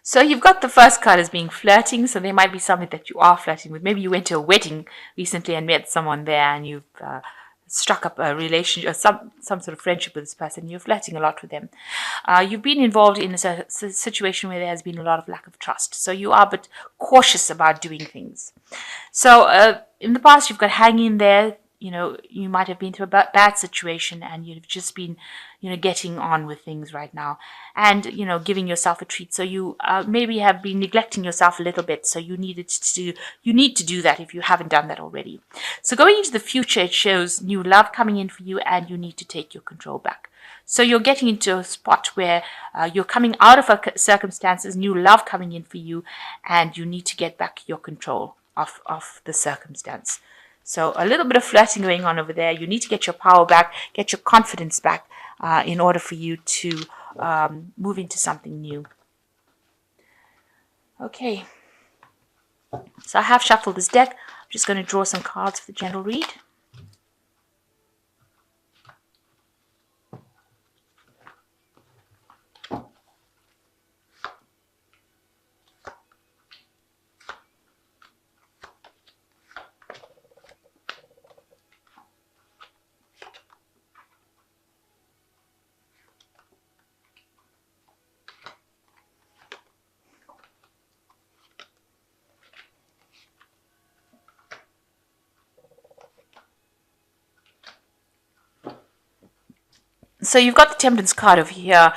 So you've got the first card as being flirting. So there might be somebody that you are flirting with. Maybe you went to a wedding recently and met someone there, and you've struck up a relationship, or some sort of friendship with this person. You're flirting a lot with them. You've been involved in a situation where there has been a lot of lack of trust. So you are a bit cautious about doing things. So in the past, you've got hang in there. You might have been through a bad situation, and you've just been, getting on with things right now, and giving yourself a treat. So you maybe have been neglecting yourself a little bit. So you need to do that if you haven't done that already. So going into the future, it shows new love coming in for you, and you need to take your control back. So you're getting into a spot where you're coming out of circumstances, new love coming in for you, and you need to get back your control of the circumstance. So a little bit of flirting going on over there. You need to get your power back, get your confidence back in order for you to move into something new. Okay. So I have shuffled this deck. I'm just going to draw some cards for the general read. So you've got the Temperance card over here.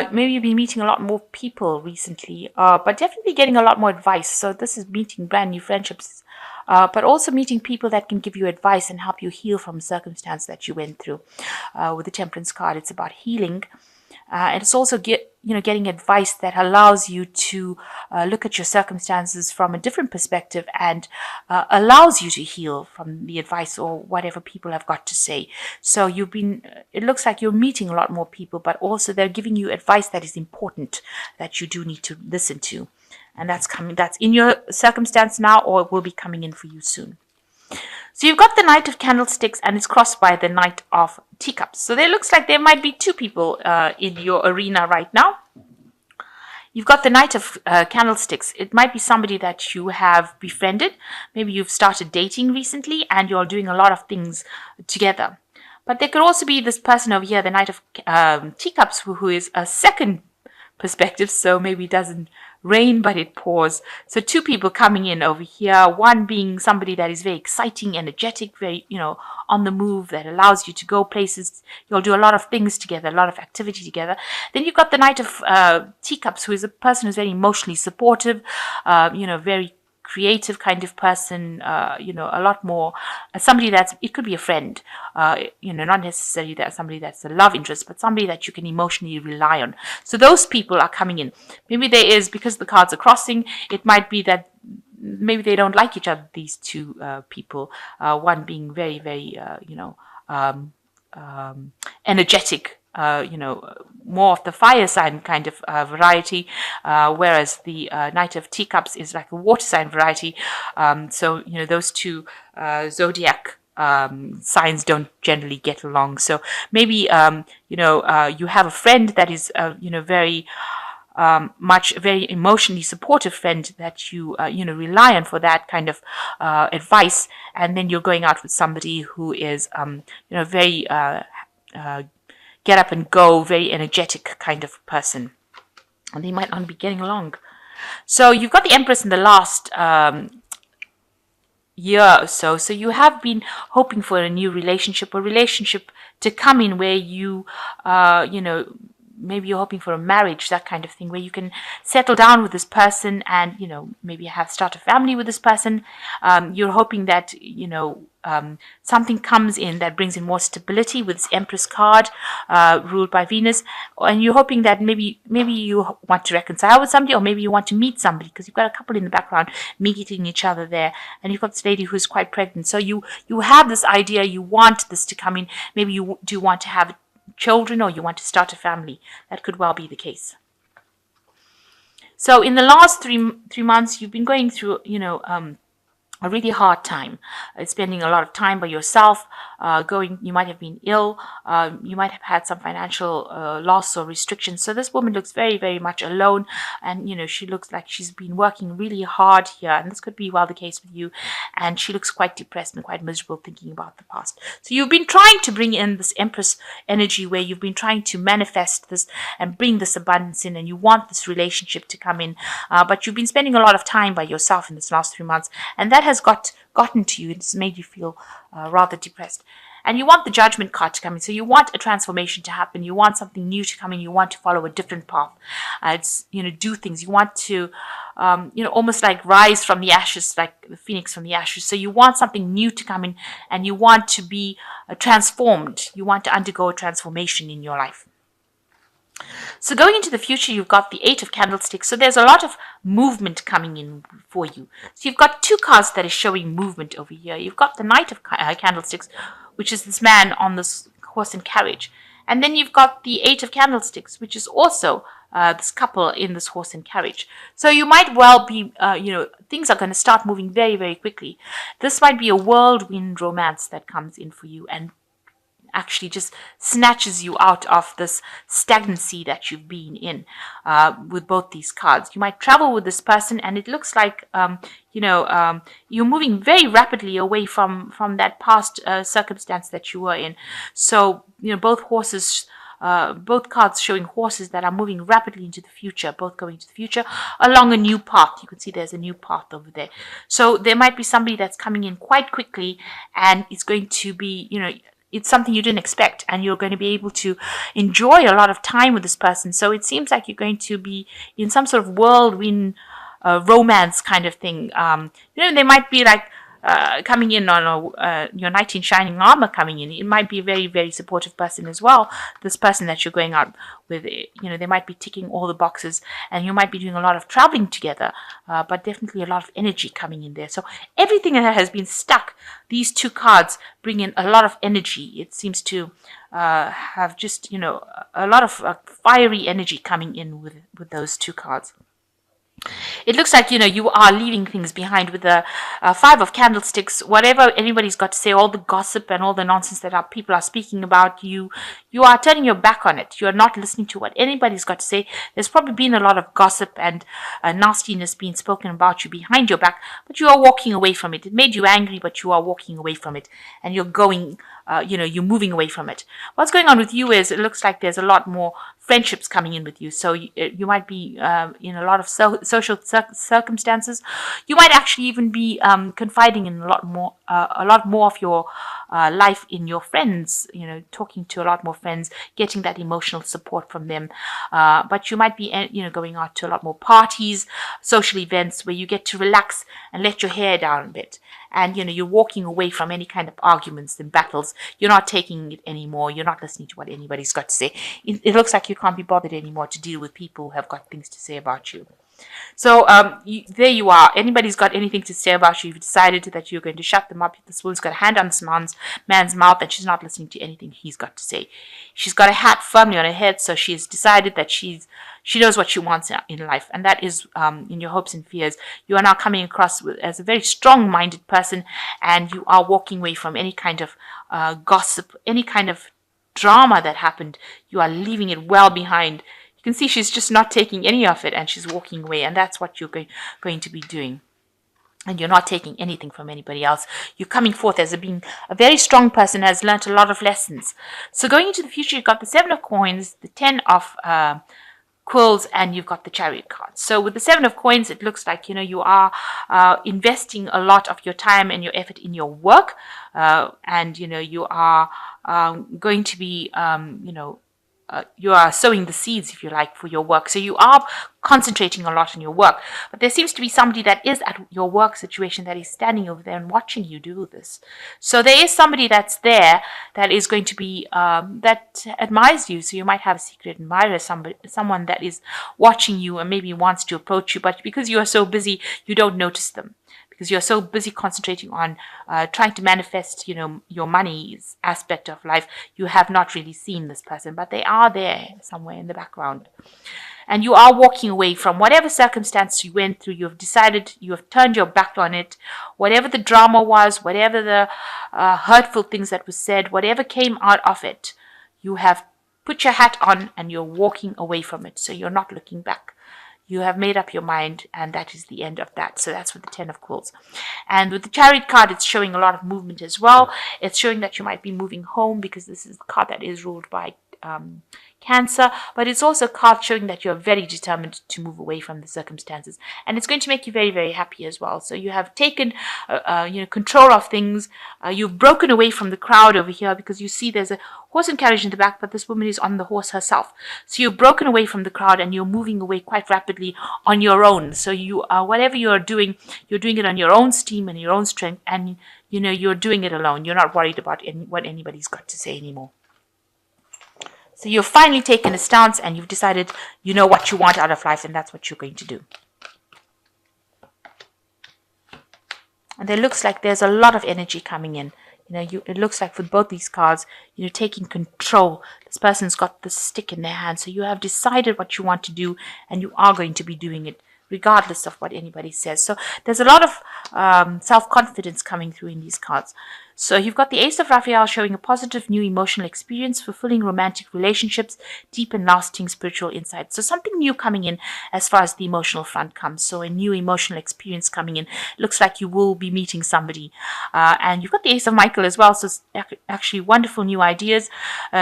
Maybe you've been meeting a lot more people recently, but definitely getting a lot more advice. So this is meeting brand new friendships, but also meeting people that can give you advice and help you heal from a circumstance that you went through. With the Temperance card, it's about healing. And it's also getting advice that allows you to look at your circumstances from a different perspective, and allows you to heal from the advice or whatever people have got to say. So it looks like you're meeting a lot more people, but also they're giving you advice that is important, that you do need to listen to. And that's in your circumstance now, or will be coming in for you soon. So you've got the Knight of Candlesticks, and it's crossed by the Knight of Teacups. So there looks like there might be two people in your arena right now. You've got the Knight of Candlesticks. It might be somebody that you have befriended. Maybe you've started dating recently, and you're doing a lot of things together. But there could also be this person over here, the Knight of Teacups, who is a second perspective. So maybe it doesn't rain, but it pours. So two people coming in over here, one being somebody that is very exciting, energetic, very, on the move, that allows you to go places. You'll do a lot of things together, a lot of activity together. Then you've got the Knight of Teacups, who is a person who's very emotionally supportive, very creative kind of person, a lot more, somebody it could be a friend, not necessarily that somebody that's a love interest, but somebody that you can emotionally rely on. So those people are coming in. Maybe there is, because the cards are crossing, it might be that maybe they don't like each other, these two people, one being very, very, energetic, more of the fire sign kind of variety, whereas the Knight of Teacups is like a water sign variety. So those two zodiac signs don't generally get along. So maybe you have a friend that is very very emotionally supportive friend that you rely on for that kind of advice, and then you're going out with somebody who is very get up and go, very energetic kind of person, and they might not be getting along. So you've got the Empress in the last year or so. So you have been hoping for a new relationship to come in where you, maybe you're hoping for a marriage, that kind of thing, where you can settle down with this person and, maybe start a family with this person. You're hoping that, something comes in that brings in more stability with this Empress card, ruled by Venus. And you're hoping that maybe you want to reconcile with somebody, or maybe you want to meet somebody, because you've got a couple in the background meeting each other there. And you've got this lady who's quite pregnant. So you have this idea, you want this to come in. Maybe you do want to have children, or you want to start a family. That could well be the case. So in the last three months, you've been going through, a really hard time, spending a lot of time by yourself, going. You might have been ill. You might have had some financial loss or restrictions. So this woman looks very, very much alone, and she looks like she's been working really hard here, and this could be well the case with you. And she looks quite depressed and quite miserable, thinking about the past. So you've been trying to bring in this Empress energy, where you've been trying to manifest this and bring this abundance in, and you want this relationship to come in, but you've been spending a lot of time by yourself in this last 3 months, and that has gotten to you. It's made you feel rather depressed. And you want the Judgment card to come in. So you want a transformation to happen. You want something new to come in. You want to follow a different path. Do things. You want to, almost like rise from the ashes, like the phoenix from the ashes. So you want something new to come in, and you want to be transformed. You want to undergo a transformation in your life. So going into the future, you've got the Eight of Candlesticks. So there's a lot of movement coming in for you. So you've got two cards that is showing movement over here. You've got the Knight of Candlesticks, which is this man on this horse and carriage. And then you've got the Eight of Candlesticks, which is also this couple in this horse and carriage. So you might well be, things are going to start moving very, very quickly. This might be a whirlwind romance that comes in for you, and actually just snatches you out of this stagnancy that you've been in with both these cards. You might travel with this person, and it looks like you're moving very rapidly away from that past circumstance that you were in. So both cards showing horses that are moving rapidly into the future, both going to the future along a new path. You can see there's a new path over there. So there might be somebody that's coming in quite quickly, and it's going to be, it's something you didn't expect, and you're going to be able to enjoy a lot of time with this person. So it seems like you're going to be in some sort of whirlwind romance kind of thing. They might be like coming in on your knight in shining armor coming in. It might be a very, very supportive person as well. This person that you're going out with, they might be ticking all the boxes, and you might be doing a lot of traveling together, but definitely a lot of energy coming in there. So everything that has been stuck, these two cards bring in a lot of energy. It seems to have just, a lot of fiery energy coming in with those two cards. It looks like, you are leaving things behind with the Five of Candlesticks. Whatever anybody's got to say, all the gossip and all the nonsense that people are speaking about, you are turning your back on it. You are not listening to what anybody's got to say. There's probably been a lot of gossip and nastiness being spoken about you behind your back, but you are walking away from it. It made you angry, but you are walking away from it, and you're going, you're moving away from it. What's going on with you is it looks like there's a lot more friendships coming in with you. So you might be in a lot of social circumstances. You might actually even be confiding in a lot more of your life in your friends. Talking to a lot more friends, getting that emotional support from them. But you might be, going out to a lot more parties, social events where you get to relax and let your hair down a bit. And, you're walking away from any kind of arguments and battles. You're not taking it anymore. You're not listening to what anybody's got to say. It looks like you can't be bothered anymore to deal with people who have got things to say about you. So there you are. Anybody's got anything to say about you, you've decided that you're going to shut them up. This woman's got a hand on this man's mouth, and she's not listening to anything he's got to say. She's got a hat firmly on her head, so she has decided that she knows what she wants in life, and that is in your hopes and fears. You are now coming across as a very strong-minded person, and you are walking away from any kind of gossip, any kind of drama that happened. You are leaving it well behind. You can see she's just not taking any of it, and she's walking away, and that's what you're going to be doing. And you're not taking anything from anybody else. You're coming forth as being a very strong person, has learnt a lot of lessons. So going into the future, you've got the Seven of Coins, the Ten of Quills, and you've got the Chariot card. So with the Seven of Coins, it looks like, you are investing a lot of your time and your effort in your work. And, you are going to be, you are sowing the seeds, if you like, for your work. So you are concentrating a lot on your work. But there seems to be somebody that is at your work situation that is standing over there and watching you do this. So there is somebody that's there that is going to be, that admires you. So you might have a secret admirer, someone that is watching you and maybe wants to approach you. But because you are so busy, you don't notice them. because you're so busy concentrating on trying to manifest, your money's aspect of life. You have not really seen this person, but they are there somewhere in the background. And you are walking away from whatever circumstance you went through. You have decided, you have turned your back on it. Whatever the drama was, whatever the hurtful things that were said, whatever came out of it, you have put your hat on and you're walking away from it. So you're not looking back. You have made up your mind, and that is the end of that. So that's with the 10 of Quills. And with the Chariot card, it's showing a lot of movement as well. It's showing that you might be moving home, because this is the card that is ruled by Cancer, but it's also a card showing that you're very determined to move away from the circumstances, and it's going to make you very, very happy as well. So you have taken control of things. You've broken away from the crowd over here, because you see there's a horse and carriage in the back, but this woman is on the horse herself. So you've broken away from the crowd and you're moving away quite rapidly on your own. So you whatever you're doing it on your own steam and your own strength, and you're doing it alone. You're not worried about what anybody's got to say anymore. So you've finally taken a stance and you've decided you know what you want out of life, and that's what you're going to do. And there looks like there's a lot of energy coming in. It looks like with both these cards, taking control. This person's got the stick in their hand. So you have decided what you want to do, and you are going to be doing it regardless of what anybody says. So there's a lot of self-confidence coming through in these cards. So you've got the Ace of Raphael showing a positive new emotional experience, fulfilling romantic relationships, deep and lasting spiritual insights. So something new coming in as far as the emotional front comes. So a new emotional experience coming in. Looks like you will be meeting somebody. And you've got the Ace of Michael as well. So actually wonderful new ideas.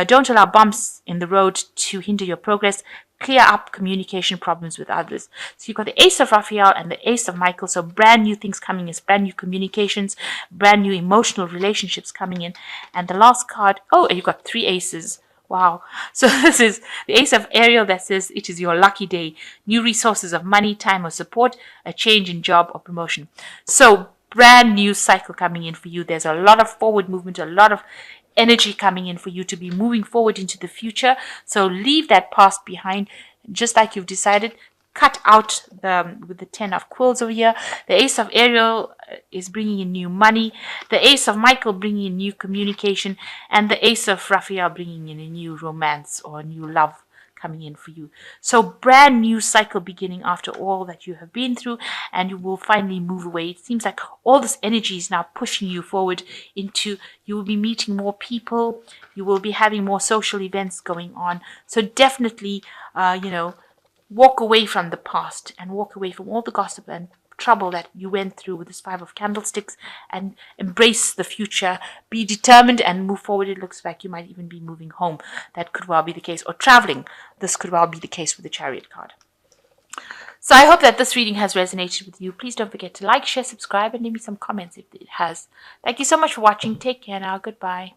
Don't allow bumps in the road to hinder your progress. Clear up communication problems with others. So you've got the Ace of Raphael and the Ace of Michael. So brand new things coming in, brand new communications, brand new emotional relationships coming in. And the last card, you've got 3 aces. Wow. So this is the Ace of Ariel that says it is your lucky day. New resources of money, time, or support, a change in job or promotion. So brand new cycle coming in for you. There's a lot of forward movement, a lot of energy coming in for you to be moving forward into the future. So leave that past behind, just like you've decided. Cut out with the 10 of Quills over here. The Ace of Ariel is bringing in new money. The Ace of Michael bringing in new communication. And the Ace of Raphael bringing in a new romance or a new love coming in for you. So brand new cycle beginning after all that you have been through, and you will finally move away. It seems like all this energy is now pushing you forward into, you will be meeting more people, you will be having more social events going on. So definitely, walk away from the past and walk away from all the gossip and trouble that you went through with this 5 of Candlesticks, and embrace the future. Be determined and move forward. It looks like you might even be moving home. That could well be the case. Or traveling. This could well be the case with the Chariot card. So I hope that this reading has resonated with you. Please don't forget to like, share, subscribe, and leave me some comments if it has. Thank you so much for watching. Take care now. Goodbye.